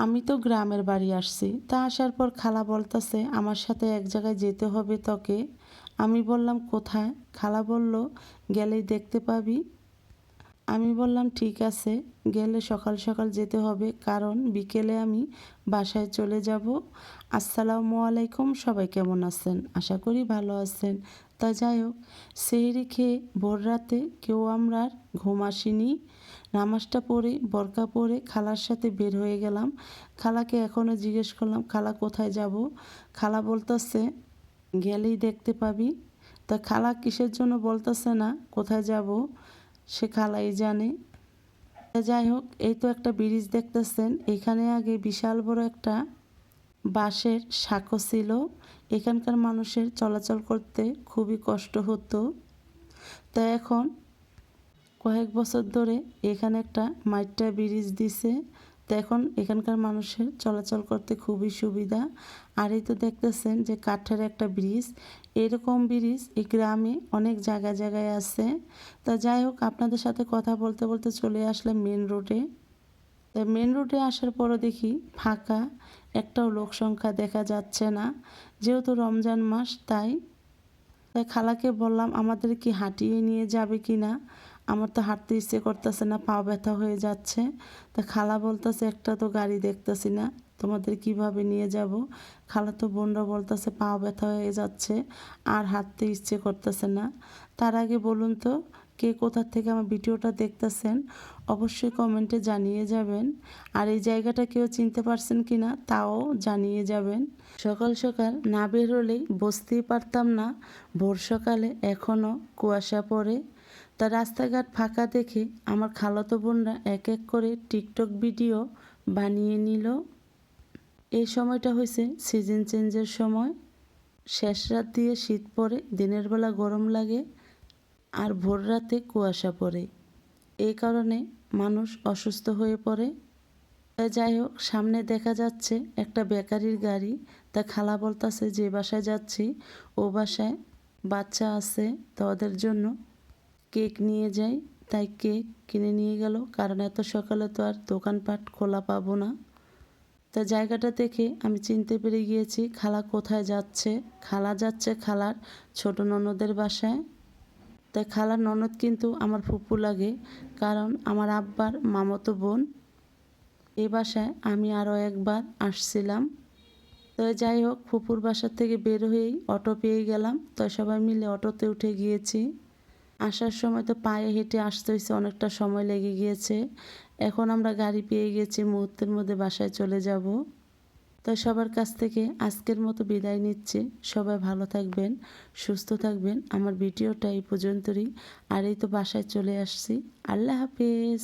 আমি তো গ্রামের বাড়ি আসছি। তা আসার পর খালা বলতেছে আমার সাথে এক জায়গায় যেতে হবে তোকে। আমি বললাম কোথায়? খালা বলল গেলেই দেখতে পাবি। আমি বললাম ঠিক আছে, গেলে সকাল সকাল যেতে হবে কারণ বিকেলে আমি বাসায় চলে যাব। আসসালামু আলাইকুম, সবাই কেমন আছেন? আশা করি ভালো আছেন। তা যাই হোক, সেহরি খেয়ে ভোর রাতে কেউ আমরা আর ঘুম আসেনি। নামাজটা পড়ে বোরকা পরে খালার সাথে বের হয়ে গেলাম। খালাকে এখনও জিজ্ঞেস করলাম খালা কোথায় যাব। খালা বলতেছে গেলেই দেখতে পাবি। তা খালা কিসের জন্য বলতেছে না কোথায় যাব, সে খালাই জানে। যাই হোক, এই তো একটা ব্রিজ দেখতেছেন, এখানে আগে বিশাল বড় একটা বাঁশের সাঁকো ছিল। এখানকার মানুষের চলাচল করতে খুবই কষ্ট হতো। তা এখন কয়েক বছর ধরে এখানে একটা মাইটটা ব্রিজ দিছে। তো এখন এখানকার মানুষের চলাচল করতে খুবই সুবিধা। আর এই তো দেখতেছেন যে কাঠের একটা ব্রিজ, এরকম ব্রিজ এই গ্রামে অনেক জায়গায় জায়গায় আছে। তা যাই হোক, আপনাদের সাথে কথা বলতে বলতে চলে আসলাম মেন রোডে। তো মেন রোডে আসার পরও দেখি ফাঁকা, একটাও লোক সংখ্যা দেখা যাচ্ছে না। যেহেতু রমজান মাস তাই খালাকে বললাম আমাদের কি হাঁটিয়ে নিয়ে যাবে কি না, আমার তো হাঁটতে ইচ্ছে করতেছে না, পা ব্যথা হয়ে যাচ্ছে। তা খালা বলতেছে একটা তো গাড়ি দেখতেছি না, তোমাদের কিভাবে নিয়ে যাব। খালা তো বোনরা বলতেছে পা ব্যথা হয়ে যাচ্ছে আর হাঁটতে ইচ্ছে করতেছে না। তার আগে বলুন তো কে কোথা থেকে আমার ভিডিওটা দেখতেছেন, অবশ্যই কমেন্টে জানিয়ে যাবেন। আর এই জায়গাটা কেউ চিনতে পারছেন কি না তাও জানিয়ে যাবেন। সকাল সকাল না বের হলেই বসতেই পারতাম না। ভোর সকালে এখনও কুয়াশা পড়ে। তা রাস্তাঘাট ফাঁকা দেখে আমার খালাতো বোনরা এক এক করে টিকটক ভিডিও বানিয়ে নিল। এই সময়টা হয়েছে সিজন চেঞ্জের সময়। শেষ রাত দিয়ে শীত পড়ে, দিনের বেলা গরম লাগে আর ভোর রাতে কুয়াশা পড়ে। এই কারণে মানুষ অসুস্থ হয়ে পড়ে। যাই হোক, সামনে দেখা যাচ্ছে একটা বেকারির গাড়ি। তা খালা বলতেছে যে বাসায় যাচ্ছি ও বাসায় বাচ্চা আছে, তো ওদের জন্য কেক নিয়ে যাই। তাই কেক কিনে নিয়ে গেল, কারণ এত সকালে তো আর দোকানপাট খোলা পাবো না। তা জায়গাটা দেখে আমি চিনতে পেরে গিয়েছি খালা কোথায় যাচ্ছে। খালা যাচ্ছে খালার ছোট ননদের বাসায়। তাই খালার ননদ কিন্তু আমার ফুপু লাগে, কারণ আমার আব্বার মামাতো বোন। এই বাসায় আমি আরও একবার আসছিলাম। তো যাই হোক, ফুপুর বাসার থেকে বের হয়েই অটো পেয়ে গেলাম। তো সবাই মিলে অটোতে উঠে গিয়েছি। আসার সময় তো পায়ে হেঁটে আসতে হয়েছে, অনেকটা সময় লেগে গিয়েছে। এখন আমরা গাড়ি পেয়ে গেছি, মুহূর্তের মধ্যে বাসায় চলে যাব। তো সবার কাছ থেকে আজকের মতো বিদায় নিচ্ছি। সবাই ভালো থাকবেন, সুস্থ থাকবেন। আমার ভিডিওটা এই পর্যন্তই। আর এই তো বাসায় চলে আসছি। আল্লাহ হাফেজ।